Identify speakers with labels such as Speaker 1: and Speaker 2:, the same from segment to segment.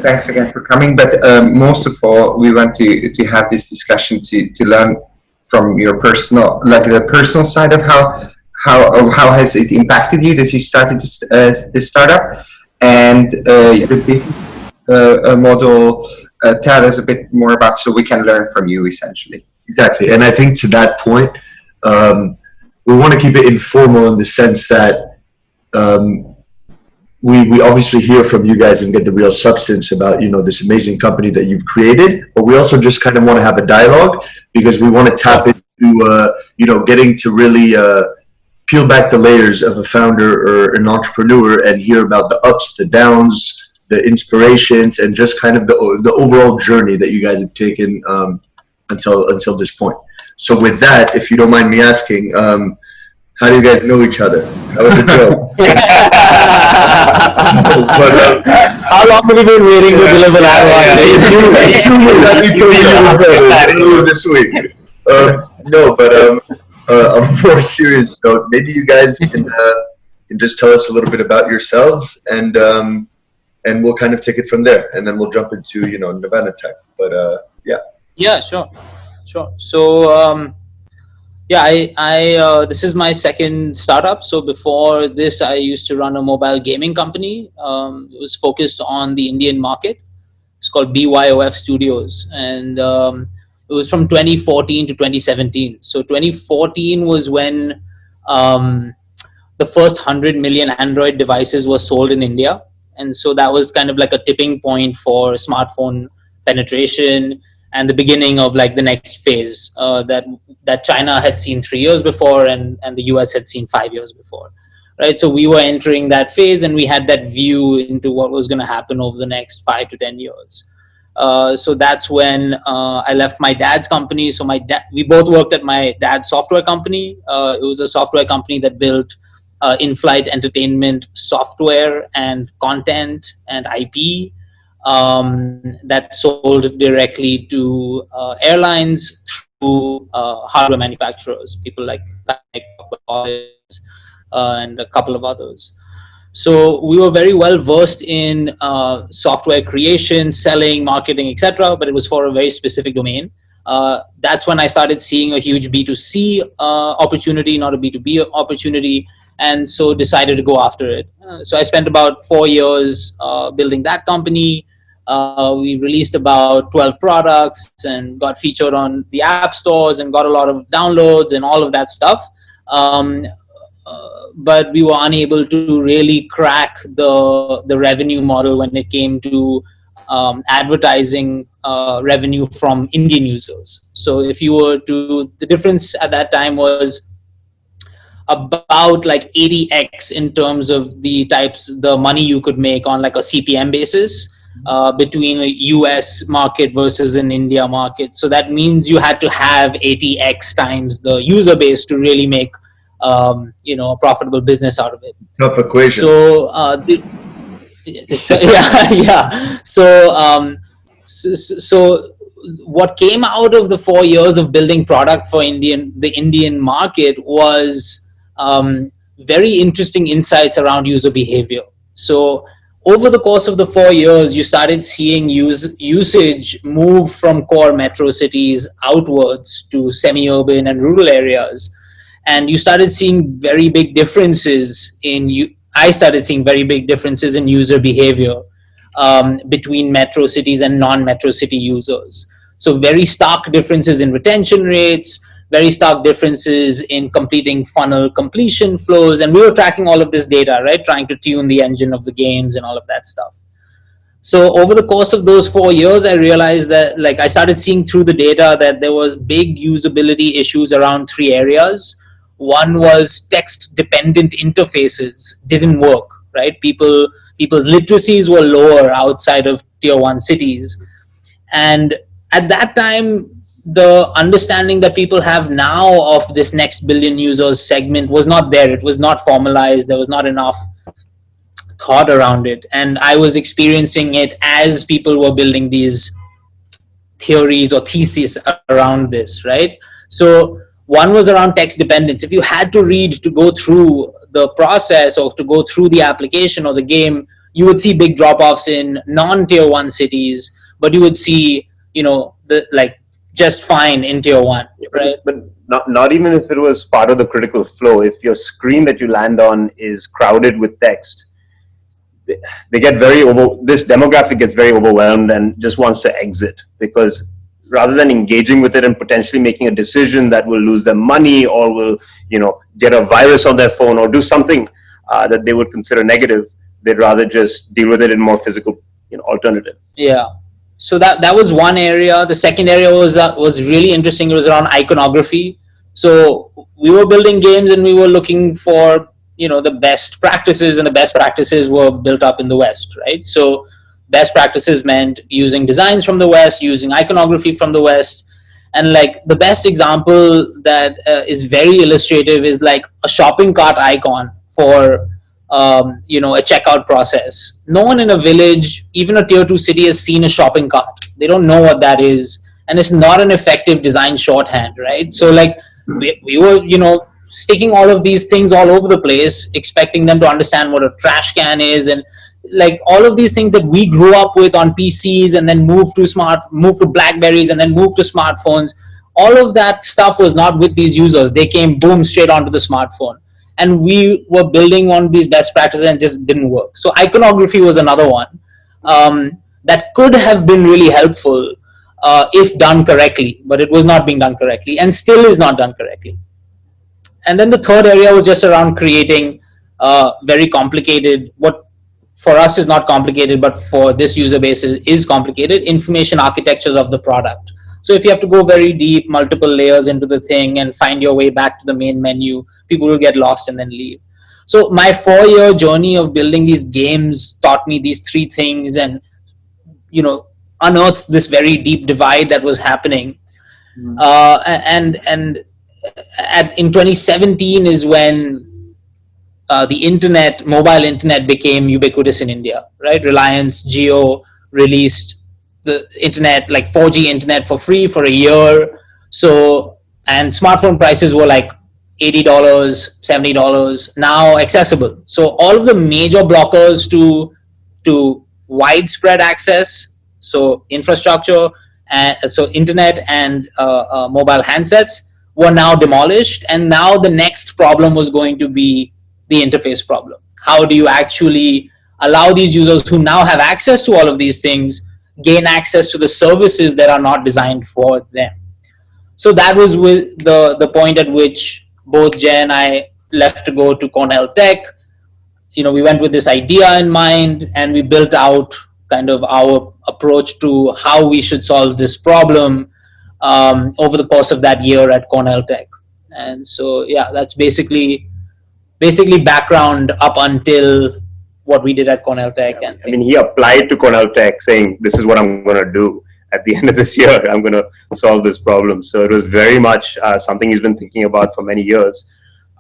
Speaker 1: Thanks again for coming. But most of all, we want to have this discussion to learn from your personal, like the personal side of how has it impacted you that you started this startup, and the big model. Tell us a bit more about, so we can learn from you, essentially.
Speaker 2: Exactly, and I think to that point, we want to keep it informal in the sense that we obviously hear from you guys and get the real substance about, you know, this amazing company that you've created, but we also just kind of want to have a dialogue because we want to tap into, you know, getting to really peel back the layers of a founder or an entrepreneur and hear about the ups, the downs, the inspirations, and just kind of the overall journey that you guys have taken until this point. So with that, if you don't mind me asking, how do you guys know each other? How was it go?
Speaker 3: How long have you been waiting to deliver that
Speaker 2: one? This week. No, but on a more serious note, maybe you guys can just tell us a little bit about yourselves, and we'll kind of take it from there, and then we'll jump into, you know, Navana Tech. But yeah.
Speaker 3: Yeah, sure. So I this is my second startup. So before this, I used to run a mobile gaming company. It was focused on the Indian market. It's called BYOF Studios, and it was from 2014 to 2017. So 2014 was when the first 100 million Android devices were sold in India. And so that was kind of like a tipping point for smartphone penetration and the beginning of like the next phase that China had seen 3 years before and the US had seen 5 years before, right? So we were entering that phase, and we had that view into what was going to happen over the next 5 to 10 years. So that's when I left my dad's company. So we both worked at my dad's software company. It was a software company that built in-flight entertainment software and content and IP that sold directly to airlines through hardware manufacturers, people like and a couple of others. So we were very well versed in software creation, selling, marketing, etc. But it was for a very specific domain. That's when I started seeing a huge B2C opportunity, not a B2B opportunity, and so decided to go after it. So I spent about 4 years building that company. We released about 12 products and got featured on the app stores and got a lot of downloads and all of that stuff. But we were unable to really crack the revenue model when it came to advertising revenue from Indian users. So if you were to, the difference at that time was about like 80x in terms of the money you could make on like a CPM basis between a US market versus an India market. So that means you had to have 80x times the user base to really make a profitable business out of it.
Speaker 2: Tough equation.
Speaker 3: So So what came out of the 4 years of building product for the Indian market was very interesting insights around user behavior. So over the course of the 4 years, you started seeing usage move from core metro cities outwards to semi-urban and rural areas. And you started seeing very big differences I started seeing very big differences in user behavior between metro cities and non-metro city users. So very stark differences in retention rates, very stark differences in completing funnel completion flows. And we were tracking all of this data, right? Trying to tune the engine of the games and all of that stuff. So over the course of those 4 years, I realized that I started seeing through the data that there were big usability issues around 3 areas. One was text-dependent interfaces didn't work, right? People's literacies were lower outside of tier 1 cities. And at that time, the understanding that people have now of this next billion users segment was not there. It was not formalized. There was not enough thought around it. And I was experiencing it as people were building these theories or theses around this, right? So one was around text dependence. If you had to read to go through the process or to go through the application or the game, You would see big drop-offs in non-tier 1 cities, but you would see, just fine in tier 1, right?
Speaker 4: But not even if it was part of the critical flow. If your screen that you land on is crowded with text, they get this demographic gets very overwhelmed and just wants to exit, because rather than engaging with it and potentially making a decision that will lose them money or will, get a virus on their phone or do something that they would consider negative, they'd rather just deal with it in more physical, alternative.
Speaker 3: Yeah. So that was one area. The second area was really interesting. It was around iconography. So we were building games and we were looking for, the best practices, and the best practices were built up in the West, right? So best practices meant using designs from the West, using iconography from the West. And like the best example that is very illustrative is like a shopping cart icon for a checkout process. No one in a village, even a tier 2 city, has seen a shopping cart. They don't know what that is, and it's not an effective design shorthand, right? So like we were sticking all of these things all over the place, expecting them to understand what a trash can is, and like all of these things that we grew up with on PCs and then moved to Blackberries and then moved to smartphones. All of that stuff was not with these users. They came boom straight onto the smartphone. And we were building one of these best practices and just didn't work. So iconography was another one that could have been really helpful if done correctly, but it was not being done correctly and still is not done correctly. And then the third area was just around creating very complicated, what for us is not complicated, but for this user base is complicated, information architectures of the product. So if you have to go very deep, multiple layers into the thing and find your way back to the main menu, people will get lost and then leave. So my 4-year journey of building these games taught me these 3 things and, unearthed this very deep divide that was happening. In 2017 is when the mobile internet became ubiquitous in India, right? Reliance Jio released the internet, like 4G internet for free for a year. So, and smartphone prices were like $80, $70, now accessible. So all of the major blockers to widespread access, so infrastructure, so internet and mobile handsets were now demolished. And now the next problem was going to be the interface problem. How do you actually allow these users who now have access to all of these things gain access to the services that are not designed for them? So that was with the point at which both Jay and I left to go to Cornell Tech. We went with this idea in mind and we built out kind of our approach to how we should solve this problem over the course of that year at Cornell Tech. And so, yeah, that's basically background up until what we did at Cornell Tech.
Speaker 4: Yeah, and he applied to Cornell Tech saying, this is what I'm going to do at the end of this year. I'm going to solve this problem. So it was very much something he's been thinking about for many years.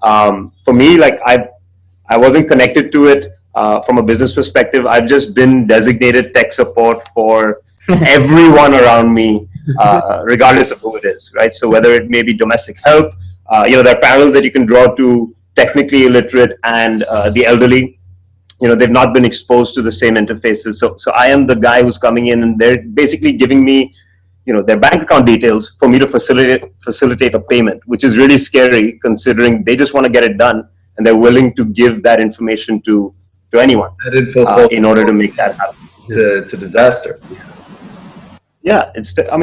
Speaker 4: For me, like I wasn't connected to it from a business perspective. I've just been designated tech support for everyone around me, regardless of who it is, right? So whether it may be domestic help, there are panels that you can draw to technically illiterate and the elderly. They've not been exposed to the same interfaces. So I am the guy who's coming in and they're basically giving me, their bank account details for me to facilitate a payment, which is really scary considering they just want to get it done and they're willing to give that information to anyone in order to make that happen.
Speaker 2: To disaster.
Speaker 4: Yeah,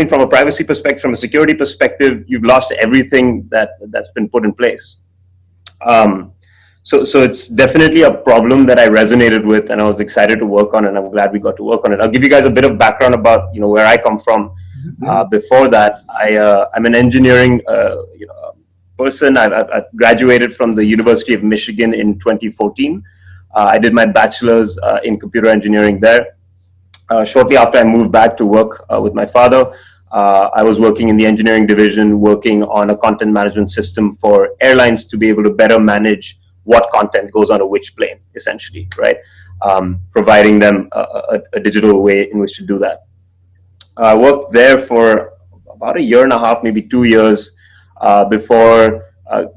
Speaker 4: from a privacy perspective, from a security perspective, you've lost everything that's been put in place. So it's definitely a problem that I resonated with and I was excited to work on, and I'm glad we got to work on it. I'll give you guys a bit of background about where I come from. Before that, I'm an engineering person. I've graduated from the University of Michigan in 2014. I did my bachelor's in computer engineering there. Shortly after I moved back to work with my father, I was working in the engineering division, working on a content management system for airlines to be able to better manage what content goes on a which plane, essentially, right? Providing them a digital way in which to do that. I worked there for about a year and a half, maybe 2 years, before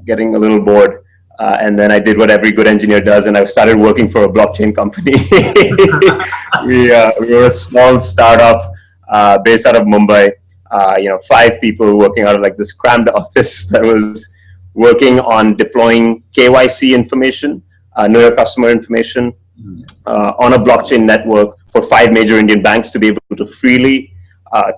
Speaker 4: getting a little bored And then I did what every good engineer does, and I started working for a blockchain company. we were a small startup based out of Mumbai. 5 people working out of like this crammed office that was working on deploying KYC information, know your customer information, on a blockchain network for 5 major Indian banks to be able to freely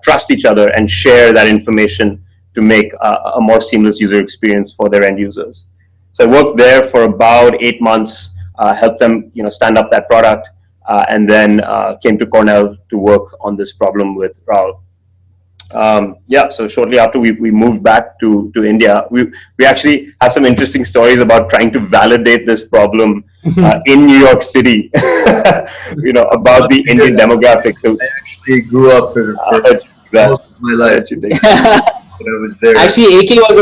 Speaker 4: trust each other and share that information to make a more seamless user experience for their end users. So I worked there for about 8 months, helped them, stand up that product, and then came to Cornell to work on this problem with Raoul. So shortly after we moved back to India, we actually have some interesting stories about trying to validate this problem in New York City, about the Indian demographics. So
Speaker 2: I actually grew up for most of my life. When I was there.
Speaker 3: Actually, AK was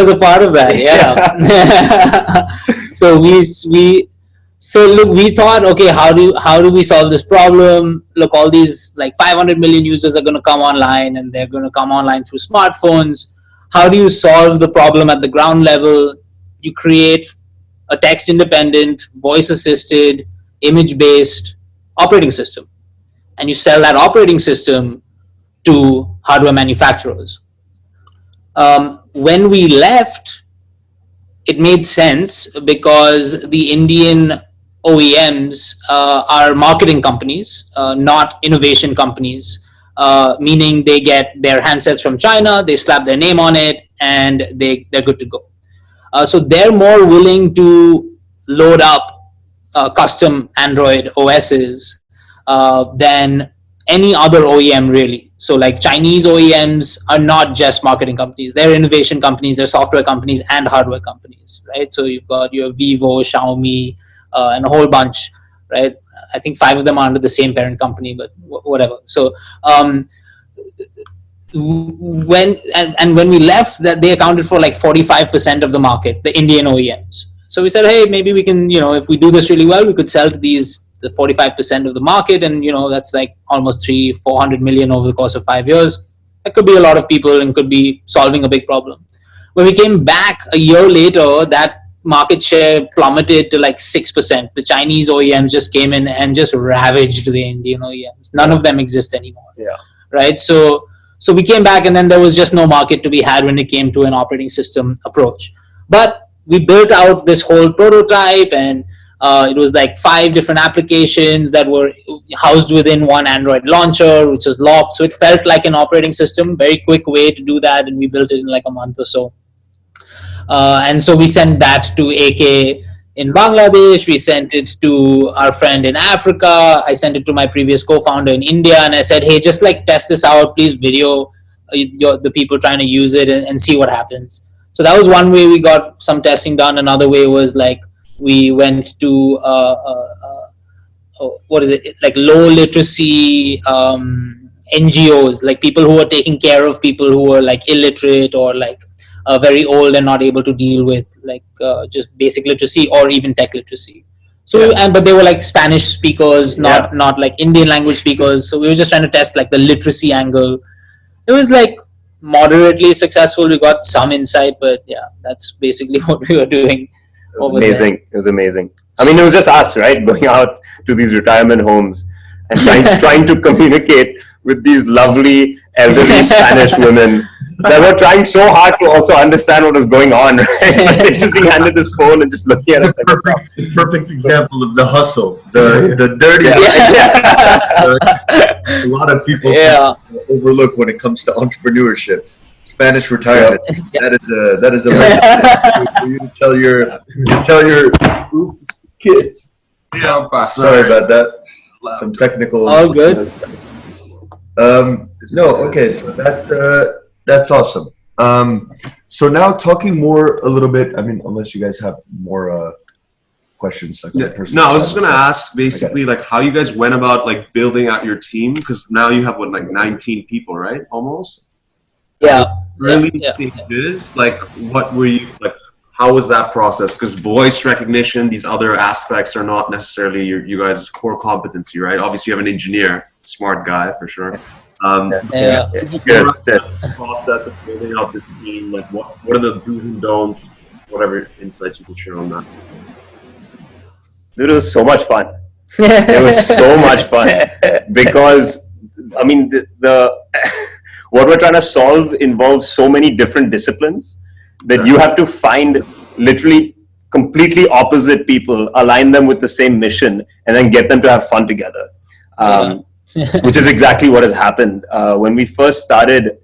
Speaker 3: a part of that. Yeah. So we thought, okay, how do we solve this problem? Look, all these like 500 million users are going to come online, and they're going to come online through smartphones. How do you solve the problem at the ground level? You create a text-independent, voice-assisted, image-based operating system, and you sell that operating system to hardware manufacturers. When we left, it made sense because the Indian OEMs are marketing companies, not innovation companies, meaning they get their handsets from China, they slap their name on it, and they're good to go. So they're more willing to load up custom Android OSs than any other OEM, really. So like Chinese OEMs are not just marketing companies, they're innovation companies, they're software companies and hardware companies, right? So you've got your Vivo, Xiaomi, and a whole bunch, right? I think 5 of them are under the same parent company, but whatever. So when we left, that they accounted for like 45% of the market, the Indian OEMs. So we said, hey, maybe we can, if we do this really well, we could sell to the 45% of the market, and that's like almost 300-400 million over the course of 5 years. That could be a lot of people and could be solving a big problem. When we came back a year later, that market share plummeted to like 6%. The Chinese OEMs just came in and just ravaged the Indian OEMs. None of them exist anymore. Yeah. Right. So we came back, and then there was just no market to be had when it came to an operating system approach. But we built out this whole prototype, and it was like 5 different applications that were housed within one Android launcher, which was locked. So it felt like an operating system, very quick way to do that. And we built it in like a month or so. And so we sent that to AK in Bangladesh. We sent it to our friend in Africa. I sent it to my previous co-founder in India. And I said, hey, just like test this out. Please video the people trying to use it and see what happens. So that was one way we got some testing done. Another way was like, we went to like low literacy NGOs, like people who are taking care of people who are like illiterate or like very old and not able to deal with like just basic literacy or even tech literacy. So but they were like Spanish speakers, not like Indian language speakers. So we were just trying to test like the literacy angle. It was like moderately successful. We got some insight, but yeah, that's basically what we were doing.
Speaker 4: It was amazing. There. It was amazing. I mean, it was just us, right? Going out to these retirement homes and trying to communicate with these lovely elderly Spanish women that were trying so hard to also understand what was going on, right? But they're just being handed this phone and just looking at us like
Speaker 2: perfect example of the hustle, the dirty. A lot of people overlook when it comes to entrepreneurship. Spanish retirement. That is a way for you to tell your oops, kids. Sorry about that. Some technical.
Speaker 3: All good.
Speaker 2: No, okay. So that's awesome. So now talking a little bit. I mean, unless you guys have more questions. Like
Speaker 5: no, I was just gonna ask basically like how you guys went about like building out your team, because now you have like 19 people, right? Almost.
Speaker 3: Yeah.
Speaker 5: Early stages, like what were you like? How was that process? Because voice recognition, these other aspects are not necessarily you guys' core competency, right? Obviously, you have an engineer, smart guy for sure.
Speaker 2: Yes.
Speaker 5: Process of building out this team, like what are the do's and don'ts? whatever insights you can share on that.
Speaker 4: Dude, it was so much fun. It was so much fun because, I mean, the what we're trying to solve involves so many different disciplines that you have to find literally completely opposite people, align them with the same mission, and then get them to have fun together. Which is exactly what has happened. When we first started,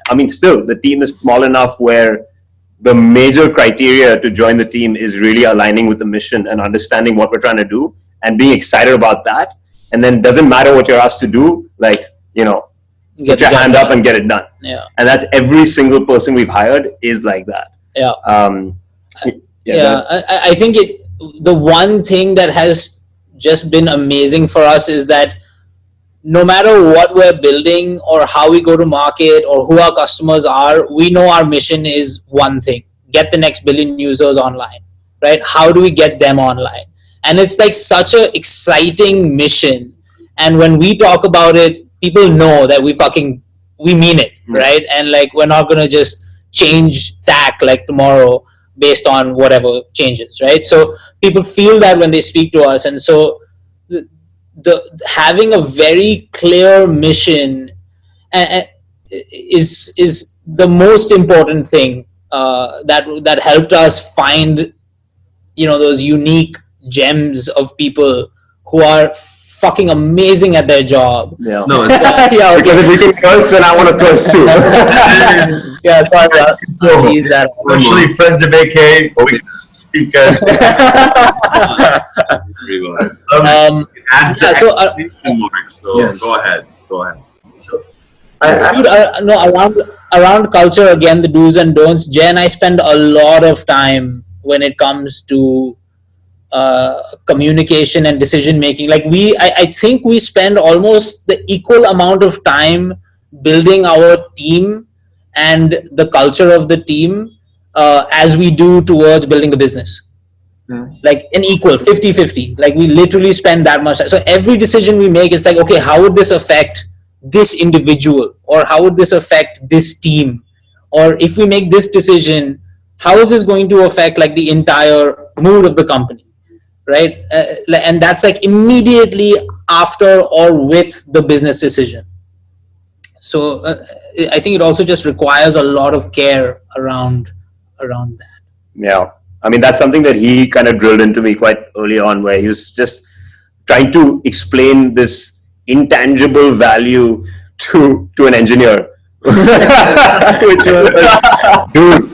Speaker 4: I mean, still the team is small enough where the major criteria to join the team is really aligning with the mission and understanding what we're trying to do and being excited about that. And then doesn't matter what you're asked to do, like, put your hand up and get it done.
Speaker 3: Yeah.
Speaker 4: And that's every single person we've hired is like that.
Speaker 3: Yeah.
Speaker 4: Yeah.
Speaker 3: I think the one thing that has just been amazing for us is that no matter what we're building or how we go to market or who our customers are, we know our mission is one thing: get the next billion users online, right? How do we get them online? And it's like such an exciting mission. And when we talk about it, people know that we mean it, right? And like, we're not going to just change tack like tomorrow based on whatever changes, right? So people feel that when they speak to us. And so the having a very clear mission is the most important thing that helped us find those unique gems of people who are fucking amazing at their job.
Speaker 4: Yeah.
Speaker 5: No,
Speaker 3: Yeah,
Speaker 4: Because if we can curse, then I want to curse too.
Speaker 3: yeah, sorry, I'll use that.
Speaker 2: Especially friends of AK, we speak as
Speaker 5: adds the exclamation mark. So
Speaker 2: yes.
Speaker 5: Go ahead.
Speaker 2: So,
Speaker 3: Dude, around culture, again, the do's and don'ts. Jay and I spend a lot of time when it comes to communication and decision making. Like I think we spend almost the equal amount of time building our team and the culture of the team as we do towards building the business. Like an equal 50-50. Like we literally spend that much time. So every decision we make, it's like, okay, how would this affect this individual, or how would this affect this team, or if we make this decision, how is this going to affect like the entire mood of the company, right? And that's like immediately after or with the business decision. So I think it also just requires a lot of care around that.
Speaker 4: Yeah. I mean, that's something that he kind of drilled into me quite early on, where he was just trying to explain this intangible value to an engineer. Which was, dude,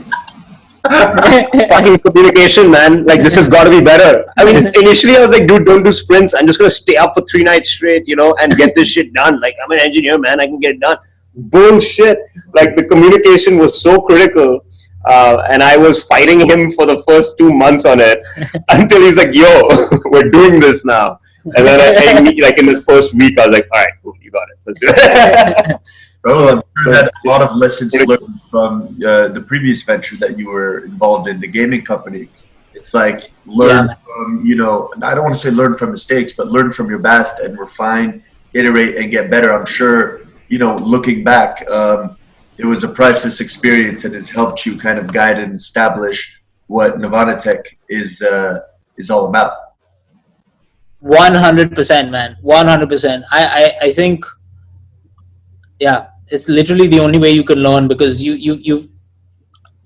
Speaker 4: fucking communication, man. Like, this has got to be better. I mean, initially I was like, dude, don't do sprints. I'm just going to stay up for 3 nights straight, and get this shit done. Like, I'm an engineer, man. I can get it done. Bullshit. Like, the communication was so critical. And I was fighting him for the first 2 months on it until he's like, yo, we're doing this now. And then like in this first week, I was like, all right, cool, you got it. Let's do it.
Speaker 2: Raoul, I'm sure that's a lot of lessons learned from the previous venture that you were involved in, the gaming company. It's like learn from, I don't want to say learn from mistakes, but learn from your past and refine, iterate, and get better. I'm sure, looking back, it was a priceless experience and has helped you kind of guide and establish what Navana Tech is all about.
Speaker 3: 100%, man. 100%. I think, it's literally the only way you can learn, because you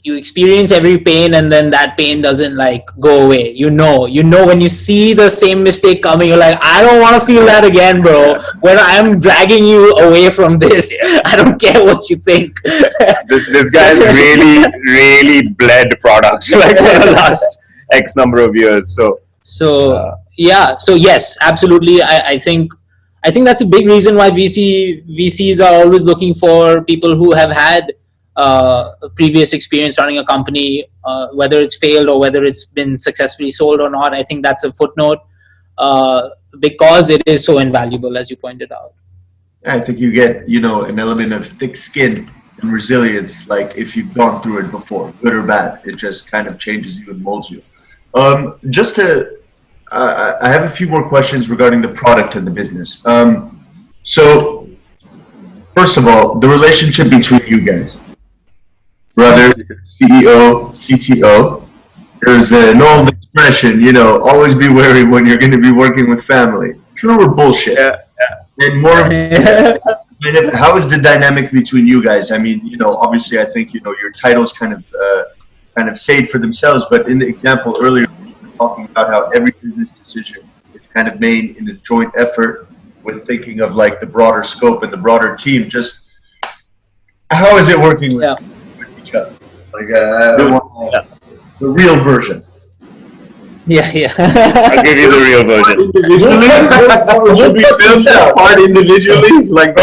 Speaker 3: experience every pain, and then that pain doesn't like go away. You know when you see the same mistake coming, you're like, I don't want to feel that again, bro. When I'm dragging you away from this, I don't care what you think.
Speaker 4: This guy's really bled product like for the last X number of years. So yes, absolutely. I think that's a big reason why VCs are always looking for people who have had previous experience running a company, whether it's failed or whether it's been successfully sold or not. I think that's a footnote because it is so invaluable, as you pointed out.
Speaker 2: I think you get, an element of thick skin and resilience, like if you've gone through it before, good or bad. It just kind of changes you and molds you. I have a few more questions regarding the product and the business. So, first of all, the relationship between you guys. brother, CEO, CTO. There's an old expression, you know, always be wary when you're going to be working with family. True or bullshit?
Speaker 4: Yeah.
Speaker 2: And more, how is the dynamic between you guys? I mean, you know, obviously, I think, you know, your titles kind of say it for themselves. But in the example earlier, we were talking about how every business decision is kind of made in a joint effort with thinking of like the broader scope and the broader team. Just how is it working with each other? Like the real version.
Speaker 3: Yeah.
Speaker 4: I'll give you the real version.
Speaker 5: Individually, should we build this part individually? Like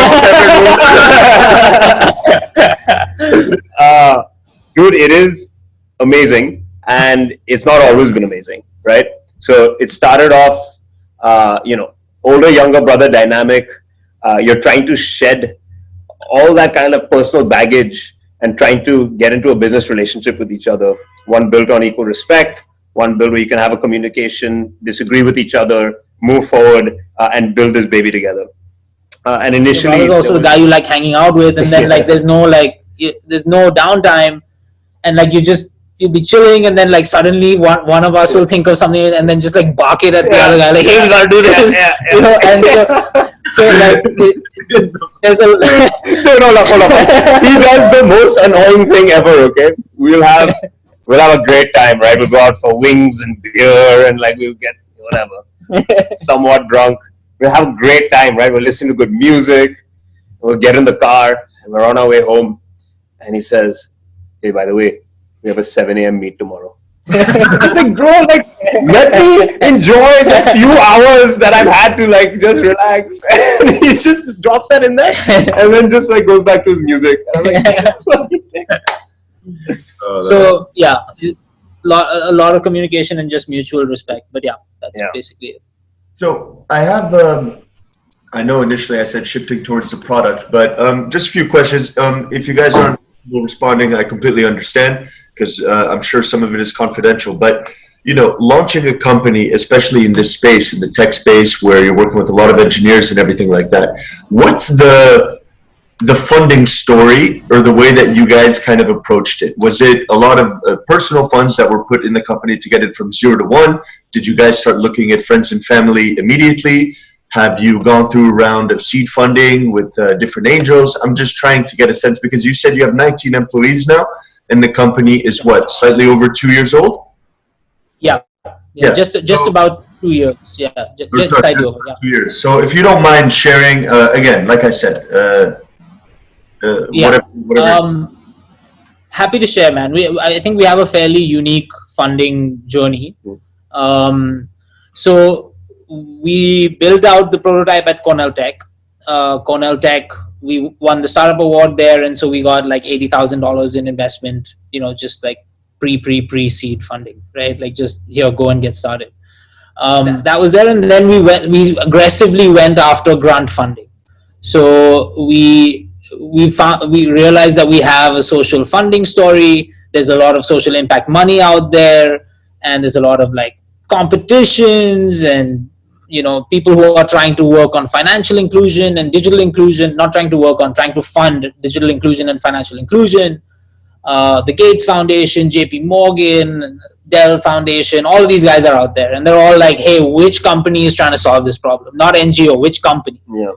Speaker 4: dude, it is amazing, and it's not always been amazing, right? So it started off, older younger brother dynamic. You're trying to shed all that kind of personal baggage and trying to get into a business relationship with each other. One built on equal respect, one built where you can have a communication, disagree with each other, move forward, and build this baby together. And initially,
Speaker 3: I was also the guy you like hanging out with, and then like there's no downtime, and like you'll be chilling, and then like suddenly one of us will think of something, and then just like bark it at the other guy, like, hey, we gotta do this, you know. And so like there's a
Speaker 4: no, hold on. He does the most annoying thing ever. Okay, we'll have a great time, right? We'll go out for wings and beer, and like we'll get whatever, somewhat drunk. We'll have a great time, right? We'll listen to good music. We'll get in the car, and we're on our way home. And he says, "Hey, by the way, we have a 7 a.m. meet tomorrow." It's like, bro, like, let me enjoy the few hours that I've had to like just relax. And he just drops that in there, and then just like goes back to his music. And I'm like,
Speaker 3: so yeah, a lot of communication and just mutual respect. But yeah, that's basically it.
Speaker 2: So I have, I know initially I said shifting towards the product, but just a few questions. If you guys aren't responding, I completely understand, because I'm sure some of it is confidential. But, you know, launching a company, especially in this space, in the tech space, where you're working with a lot of engineers and everything like that, what's the funding story, or the way that you guys kind of approached it? Was it a lot of personal funds that were put in the company to get it from 0 to 1? Did you guys start looking at friends and family immediately? Have you gone through a round of seed funding with different angels? I'm just trying to get a sense, because you said you have 19 employees now, and the company is what, slightly over 2 years old?
Speaker 3: Yeah. Just about 2 years. Yeah, just slightly over. Yeah.
Speaker 2: 2 years. So if you don't mind sharing, again, like I said, whatever.
Speaker 3: Happy to share, man. I think we have a fairly unique funding journey. So we built out the prototype at Cornell Tech. Cornell Tech, we won the startup award there, and so we got like $80,000 in investment. You know, just like pre-seed funding, right? Like just here, go and get started. That was there, and then we aggressively went after grant funding. So we realized that we have a social funding story. There's a lot of social impact money out there, and there's a lot of like competitions and, you know, people who are trying to work on financial inclusion and digital inclusion, trying to fund digital inclusion and financial inclusion. The Gates Foundation, JP Morgan, Dell Foundation, all of these guys are out there, and they're all like, hey, which company is trying to solve this problem? Not NGO, which company?
Speaker 4: Yeah.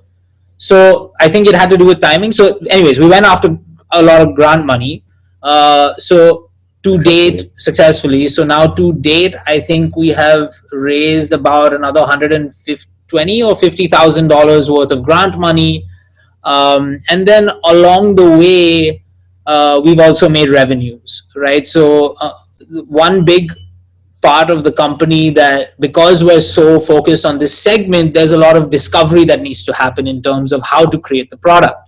Speaker 3: So I think it had to do with timing. So anyways, we went after a lot of grant money. So to date, successfully. So now to date, I think we have raised about another $120,000 or $50,000 worth of grant money. And then along the way, we've also made revenues, right? So one big part of the company, that because we're so focused on this segment, there's a lot of discovery that needs to happen in terms of how to create the product.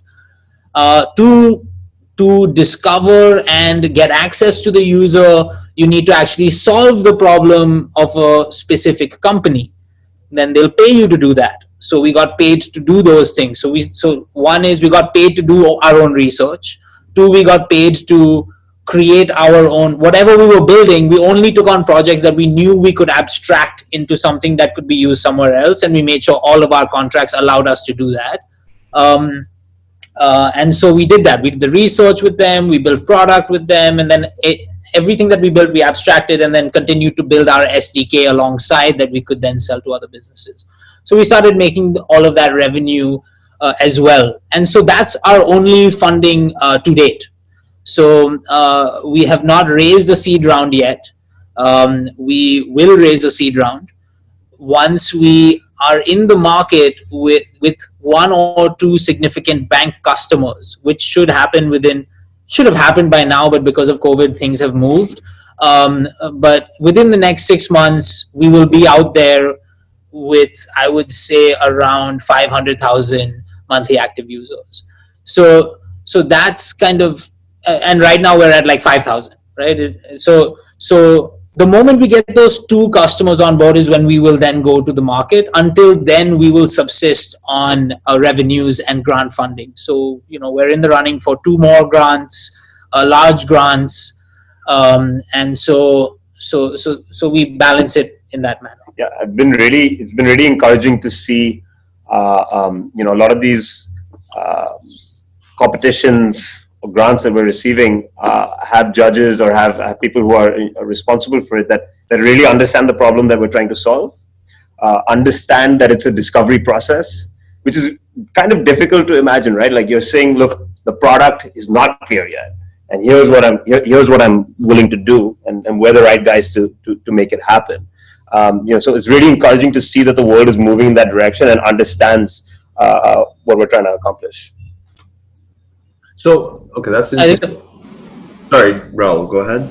Speaker 3: To discover and get access to the user, you need to actually solve the problem of a specific company. Then they'll pay you to do that. So we got paid to do those things. So one is we got paid to do our own research. Two, we got paid to create our own, whatever we were building, we only took on projects that we knew we could abstract into something that could be used somewhere else. And we made sure all of our contracts allowed us to do that. And so we did that. We did the research with them, we built product with them, and then everything that we built, we abstracted and then continued to build our SDK alongside that we could then sell to other businesses. So we started making all of that revenue as well. And so that's our only funding to date. So we have not raised a seed round yet. We will raise a seed round once we are in the market with one or two significant bank customers, which should have happened by now, but because of COVID, things have moved. But within the next 6 months, we will be out there with, I would say, around 500,000 monthly active users. So that's kind of, and right now we're at like 5,000, right? So the moment we get those two customers on board is when we will then go to the market. Until then, we will subsist on revenues and grant funding. So, we're in the running for 2 more grants, large grants. And so we balance it in that manner.
Speaker 4: Yeah, it's been really encouraging to see, a lot of these competitions or grants that we're receiving have judges or have people who are responsible for it that really understand the problem that we're trying to solve, understand that it's a discovery process, which is kind of difficult to imagine, right? Like you're saying, look, the product is not clear yet, and here's what I'm willing to do, and we're the right guys to make it happen. So it's really encouraging to see that the world is moving in that direction and understands what we're trying to accomplish.
Speaker 5: So, okay, that's interesting. Sorry, Raoul, go ahead.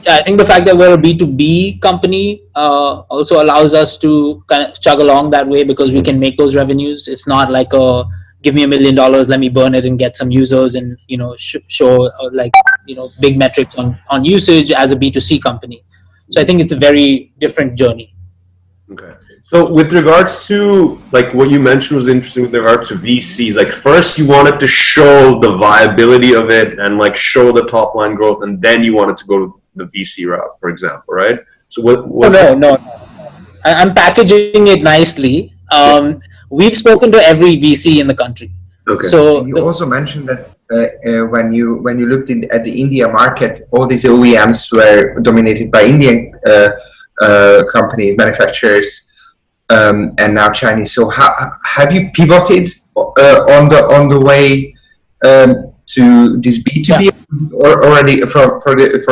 Speaker 3: I think the fact that we're a B2B company also allows us to kind of chug along that way, because we can make those revenues. It's not like give me $1 million, let me burn it and get some users and show big metrics on usage as a B2C company. So I think it's a very different journey.
Speaker 5: Okay. So with regards to like what you mentioned was interesting with regard to VCs, like first you wanted to show the viability of it and like show the top line growth, and then you wanted to go to the VC route, for example, right? So
Speaker 3: No. I'm packaging it nicely. We've spoken to every VC in the country.
Speaker 1: Okay.
Speaker 3: So
Speaker 1: you also mentioned that when you looked at the India market, all these OEMs were dominated by Indian company manufacturers. And now Chinese. So have you pivoted on the way to this B2B, or already for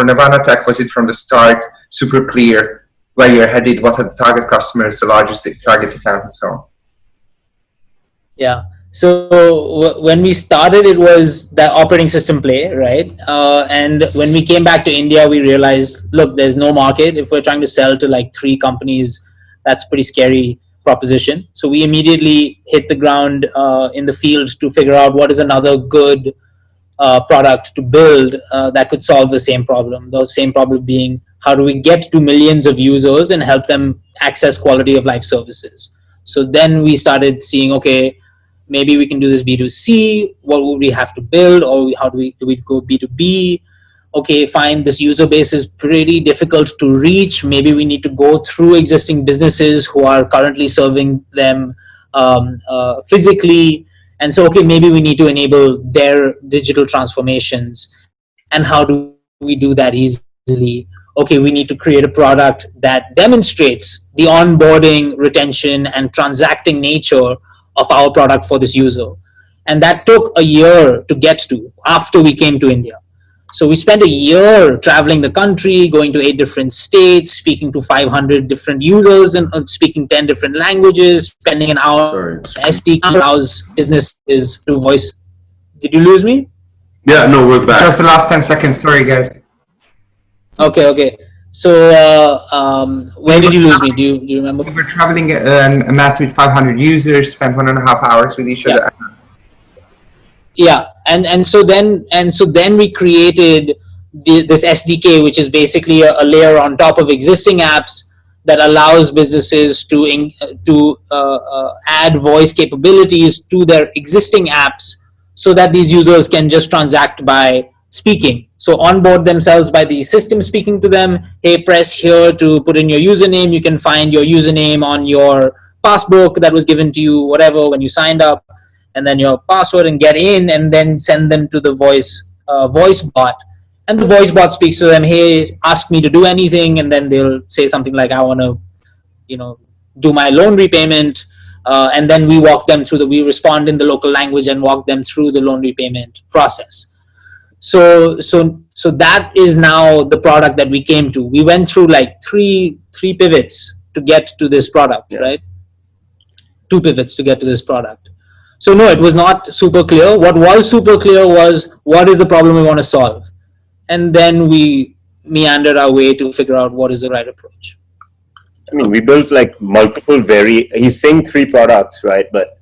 Speaker 1: Navana Tech? Was it from the start super clear where you're headed? What are the target customers, the largest target account, and so on?
Speaker 3: Yeah. So when we started, it was the operating system play, right? And when we came back to India, we realized, look, there's no market. If we're trying to sell to like 3 companies, that's a pretty scary proposition. So we immediately hit the ground in the field to figure out what is another good product to build that could solve the same problem. The same problem being, how do we get to millions of users and help them access quality of life services? So then we started seeing, okay, maybe we can do this B2C. What would we have to build? Or how do we go B2B? Okay, fine, this user base is pretty difficult to reach. Maybe we need to go through existing businesses who are currently serving them physically. And so, okay, maybe we need to enable their digital transformations. And how do we do that easily? Okay, we need to create a product that demonstrates the onboarding, retention, and transacting nature of our product for this user. And that took a year to get to after we came to India. So we spent a year traveling the country, going to 8 different states, speaking to 500 different users and speaking 10 different languages, spending an hour SDK allows businesses to voice. Did you lose me?
Speaker 5: Yeah, no, we're back.
Speaker 1: Just the last 10 seconds. Sorry, guys.
Speaker 3: Okay. So where did you lose me? Do you remember?
Speaker 1: We were traveling a map with 500 users, spent 1.5 hours with each other.
Speaker 3: Yeah, and so then we created this SDK, which is basically a layer on top of existing apps that allows businesses to add voice capabilities to their existing apps, so that these users can just transact by speaking. So onboard themselves by the system speaking to them. Hey, press here to put in your username. You can find your username on your passbook that was given to you, whatever, when you signed up. and then your password and get in, and then send them to the voice bot. And the voice bot speaks to them, hey, ask me to do anything. And then they'll say something like, I want to, do my loan repayment. And then we respond in the local language and walk them through the loan repayment process. So that is now the product that we came to. We went through like three pivots to get to this product, right? 2 pivots to get to this product. So no, it was not super clear. What was super clear was, what is the problem we want to solve? And then we meandered our way to figure out what is the right approach.
Speaker 4: I mean, we built like multiple he's saying 3 products, right? But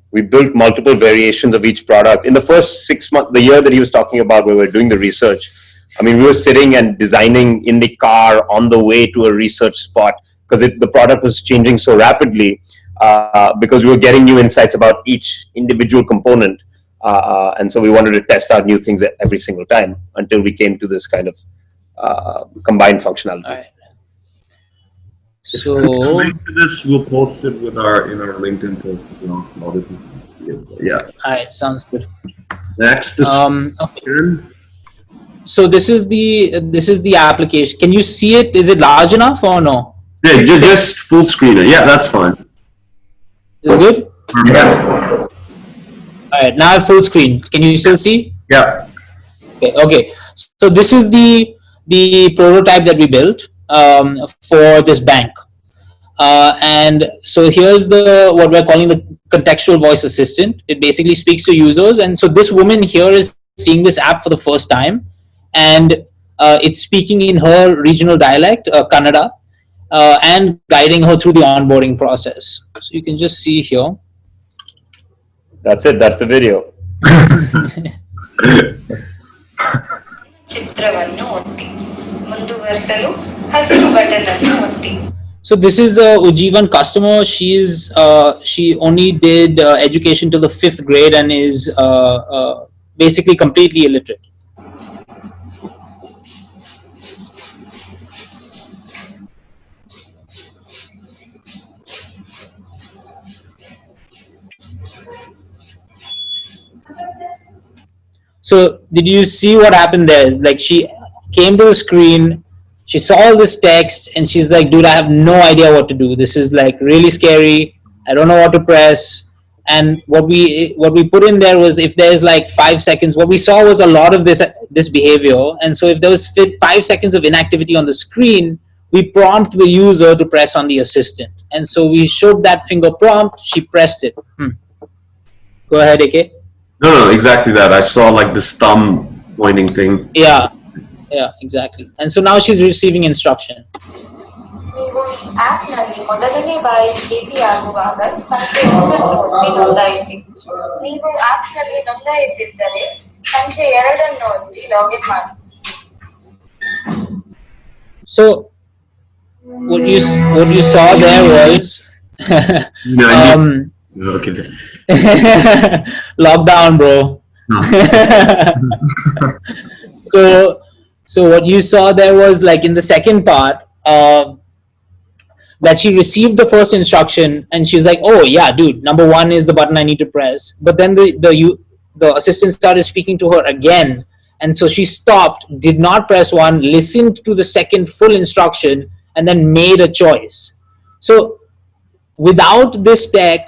Speaker 4: we built multiple variations of each product. In the first 6 months, the year that he was talking about where we were doing the research, I mean, we were sitting and designing in the car on the way to a research spot because the product was changing so rapidly because we were getting new insights about each individual component. And so we wanted to test out new things every single time until we came to this kind of combined functionality.
Speaker 3: All right.
Speaker 5: So link to this, we'll post it with in our LinkedIn post. Yeah.
Speaker 3: All right, sounds good.
Speaker 5: Next is
Speaker 3: okay. So this is the application. Can you see it? Is it large enough or no?
Speaker 5: Yeah, just full screen it. Yeah, that's fine.
Speaker 3: Is it good?
Speaker 1: Yeah.
Speaker 3: All right, now I have full screen. Can you still see?
Speaker 1: Yeah.
Speaker 3: Okay. So this is the prototype that we built for this bank. And so here's what we're calling the contextual voice assistant. It basically speaks to users. And so this woman here is seeing this app for the first time, and it's speaking in her regional dialect, Kannada, and guiding her through the onboarding process. So you can just see here.
Speaker 4: That's it. That's the video. So this is a Ujjivan customer. She only did education till the 5th grade and is basically completely illiterate. So did you see what happened there? Like, she came to the screen, she saw all this text, and she's like, dude, I have no idea what to do. This is like really scary. I don't know what to press. And what we put in there was, if there's like 5 seconds, what we saw was a lot of this behavior. And so if there was 5 seconds of inactivity on the screen, we prompt the user to press on the assistant. And so we showed that finger prompt, she pressed it. Go ahead, AK.
Speaker 5: No, exactly that. I saw like this thumb pointing thing.
Speaker 3: Yeah, exactly. And so now she's receiving instruction.
Speaker 6: ನೀವು ಈ ಆಪ್ನಲ್ಲಿ ಮೊದಲನೇ ಬಾರಿ ಭೇಟಿಯಾಗುವಾಗ ಸಂಖ್ಯೆ 1 ಒತ್ತಿ ನೋಂದಾಯಿಸಿ. ನೀವು ಆಪ್ನಲ್ಲಿ ನೋಂದಾಯಿಸಿದ್ದರೆ ಸಂಖ್ಯೆ 2 ಒತ್ತಿ ಲಾಗಿನ್ ಮಾಡಿ.
Speaker 3: So what you saw there was
Speaker 5: Okay.
Speaker 3: lockdown, bro. So what you saw there was, like, in the second part, that she received the first instruction and she's like, oh yeah, dude, number 1 is the button I need to press. But then the assistant started speaking to her again, and so she stopped, did not press 1, listened to the second full instruction, and then made a choice. So without this tech,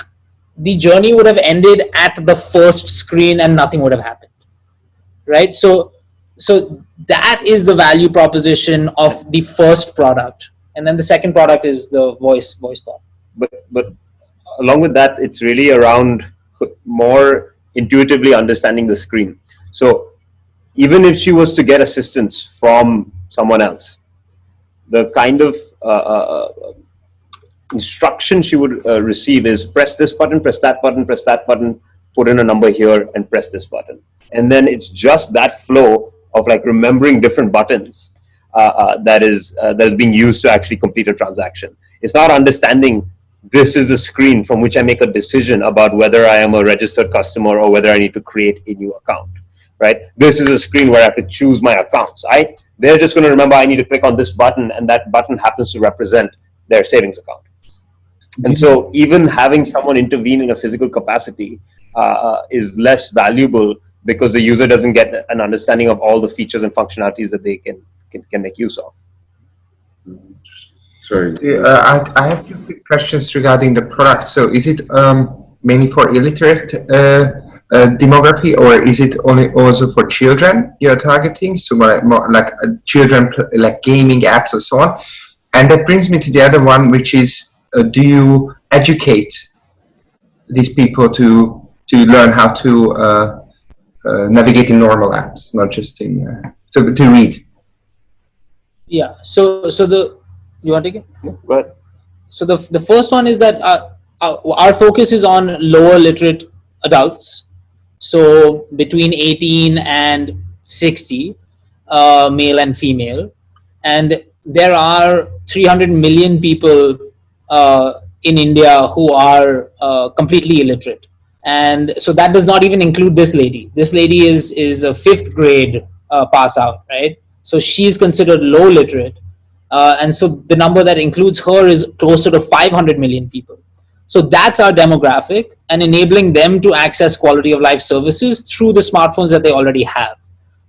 Speaker 3: the journey would have ended at the first screen and nothing would have happened, right? So that is the value proposition of the first product, and then the second product is the voice bot.
Speaker 4: But along with that, it's really around more intuitively understanding the screen. So even if she was to get assistance from someone else, the kind of instruction she would receive is press this button, press that button, press that button, put in a number here and press this button. And then it's just that flow of like remembering different buttons that is being used to actually complete a transaction. It's not understanding this is the screen from which I make a decision about whether I am a registered customer or whether I need to create a new account, right? This is a screen where I have to choose my accounts. They're just going to remember I need to click on this button, and that button happens to represent their savings account. And so even having someone intervene in a physical capacity is less valuable because the user doesn't get an understanding of all the features and functionalities that they can make use of.
Speaker 5: Sorry.
Speaker 1: I have two quick questions regarding the product. So is it mainly for illiterate demography, or is it only also for children you're targeting? So more like children, like gaming apps and so on. And that brings me to the other one, which is, do you educate these people to learn how to navigate in normal apps, not just in to read?
Speaker 3: Yeah. So you want to take it?
Speaker 4: But
Speaker 3: So the first one is that our focus is on lower literate adults. So between 18 and 60, male and female. And there are 300 million people in India who are completely illiterate. And so that does not even include this lady. This lady is a 5th grade pass out, right? So she's considered low literate. And so the number that includes her is closer to 500 million people. So that's our demographic, and enabling them to access quality of life services through the smartphones that they already have.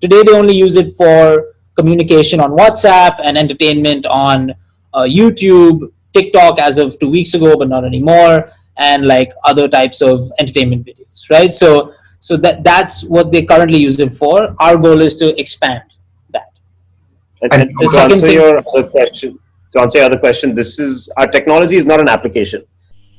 Speaker 3: Today, they only use it for communication on WhatsApp and entertainment on YouTube, TikTok as of 2 weeks ago, but not anymore, and like other types of entertainment videos, right? So that's what they currently use it for. Our goal is to expand that.
Speaker 4: And to answer your other question, our technology is not an application.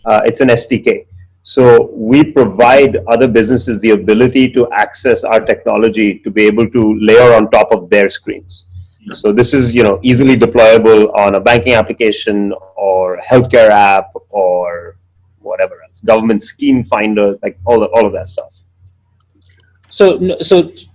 Speaker 4: It's an SDK. So we provide other businesses the ability to access our technology to be able to layer on top of their screens. So this is, easily deployable on a banking application or healthcare app or whatever else, government scheme finder, like all of that stuff.
Speaker 3: So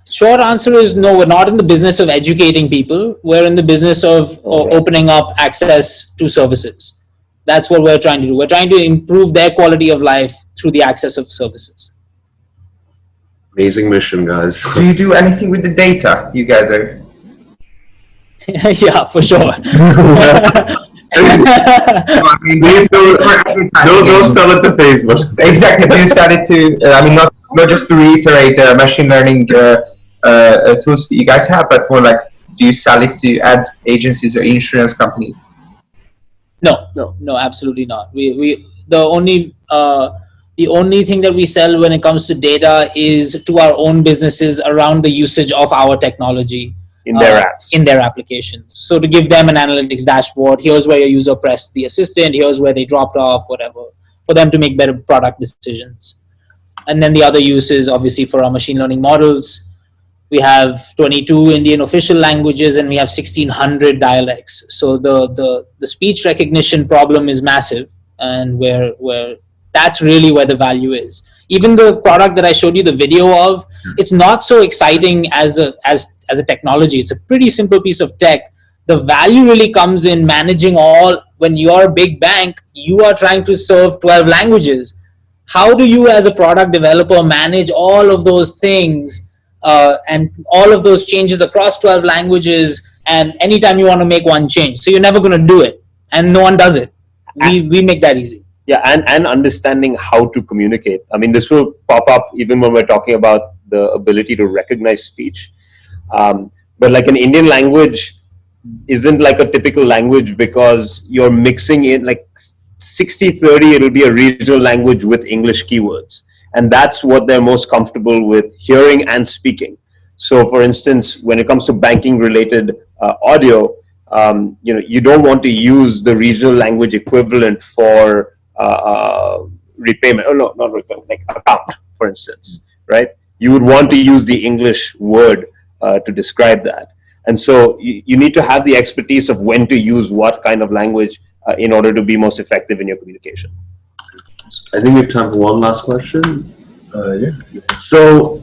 Speaker 3: short answer is no, we're not in the business of educating people. We're in the business of opening up access to services. That's what we're trying to do. We're trying to improve their quality of life through the access of services.
Speaker 5: Amazing mission, guys.
Speaker 1: Do you do anything with the data you gather?
Speaker 3: Yeah, for sure.
Speaker 1: I mean,
Speaker 5: Don't sell it to Facebook.
Speaker 1: Exactly. Do you sell it to? Not just to reiterate machine learning tools that you guys have, but more like, do you sell it to ad agencies or insurance companies?
Speaker 3: No, absolutely not. The only thing that we sell when it comes to data is to our own businesses around the usage of our technology
Speaker 4: in their apps,
Speaker 3: in their applications. So to give them an analytics dashboard, here's where your user pressed the assistant, here's where they dropped off, whatever, for them to make better product decisions. And then the other use is obviously for our machine learning models. We have 22 Indian official languages and we have 1,600 dialects. So the speech recognition problem is massive, and where that's really where the value is. Even the product that I showed you the video of, it's not so exciting as a technology. It's a pretty simple piece of tech. The value really comes in managing when you're a big bank, you are trying to serve 12 languages. How do you as a product developer manage all of those things and all of those changes across 12 languages, and anytime you want to make one change? So you're never going to do it, and no one does it. We make that easy.
Speaker 4: Yeah, and understanding how to communicate. I mean, this will pop up even when we're talking about the ability to recognize speech. But like an Indian language isn't like a typical language because you're mixing in like 60-30, it'll be a regional language with English keywords. And that's what they're most comfortable with hearing and speaking. So for instance, when it comes to banking related audio, you don't want to use the regional language equivalent for repayment. Oh, no, not repayment, like account, for instance, right? You would want to use the English word to describe that. And so you need to have the expertise of when to use what kind of language in order to be most effective in your communication.
Speaker 5: I think we have time for one last question.
Speaker 2: Yeah.
Speaker 5: So,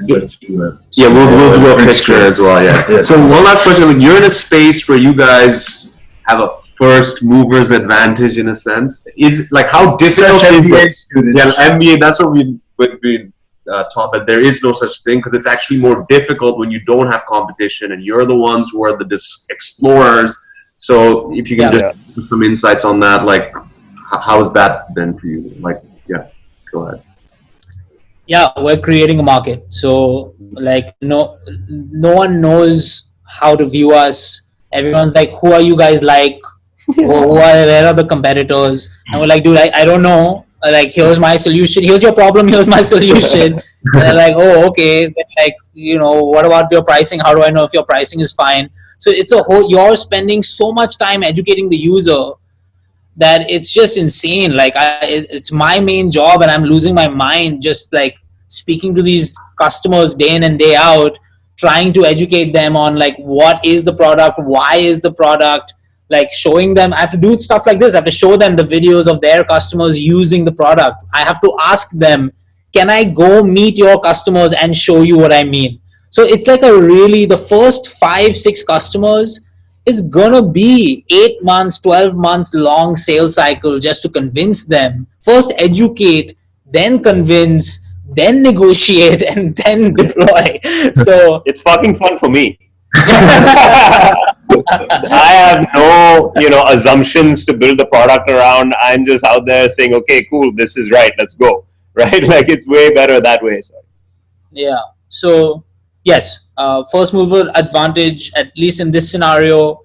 Speaker 2: Let's do that.
Speaker 5: yeah, we'll do a picture as well. Yeah. So one last question: like, you're in a space where you guys have a first movers advantage in a sense. Is like how difficult
Speaker 2: Such
Speaker 5: is
Speaker 2: MBA
Speaker 5: it?
Speaker 2: students.
Speaker 5: Yeah, MBA. That's what we've been taught, that there is no such thing, because it's actually more difficult when you don't have competition and you're the ones who are the explorers. So if you can just give some insights on that, like how has that been for you? Like, yeah, go ahead.
Speaker 3: Yeah, we're creating a market. So like no one knows how to view us. Everyone's like, who are you guys like? Where are the competitors? And we're like, dude, I don't know. Like, here's my solution. Here's your problem. Here's my solution. And they're like, oh, okay. Then like, what about your pricing? How do I know if your pricing is fine? So it's a whole. You're spending so much time educating the user that it's just insane. Like it's my main job, and I'm losing my mind just like speaking to these customers day in and day out, trying to educate them on like what is the product, why is the product, like showing them. I have to do stuff like this. I have to show them the videos of their customers using the product. I have to ask them, can I go meet your customers and show you what I mean? So it's like the first 5-6 customers, it's gonna be 8 months, 12 months long sales cycle just to convince them. First educate, then convince, then negotiate, and then deploy. So
Speaker 4: It's fucking fun for me. I have no, assumptions to build the product around. I'm just out there saying, okay, cool, this is right, let's go. Right? Like it's way better that way. So.
Speaker 3: yeah. So yes, first mover advantage, at least in this scenario,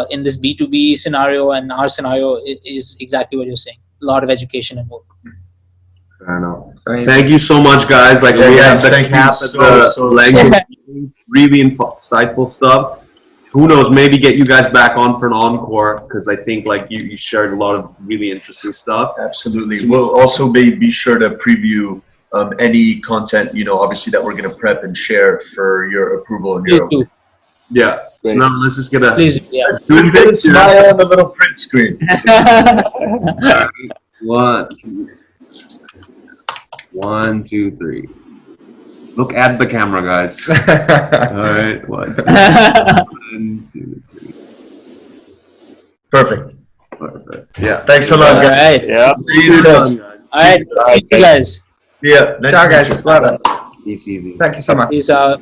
Speaker 3: in this B2B scenario and our scenario, is exactly what you're saying. A lot of education and work.
Speaker 5: Fair enough. Thank you so much, guys. Like, we have the cap at the language. Really insightful stuff. Who knows? Maybe get you guys back on for an encore, because I think like you shared a lot of really interesting stuff.
Speaker 2: Absolutely. We'll also be sure to preview any content, obviously that we're going to prep and share for your approval and your.
Speaker 5: Yeah. So now let's just get a.
Speaker 3: Please, yeah.
Speaker 2: Smile on the little print screen.
Speaker 5: One, two, three. Look at the camera, guys. All right. One, two, three.
Speaker 2: Perfect.
Speaker 5: Perfect. Yeah.
Speaker 2: Thanks a lot,
Speaker 3: All
Speaker 2: guys.
Speaker 3: right.
Speaker 4: Yeah.
Speaker 2: See you soon.
Speaker 3: All right. See you guys.
Speaker 2: Yeah.
Speaker 1: Ciao, guys. Well done.
Speaker 5: It's easy.
Speaker 1: Thank you so much.
Speaker 3: Peace out.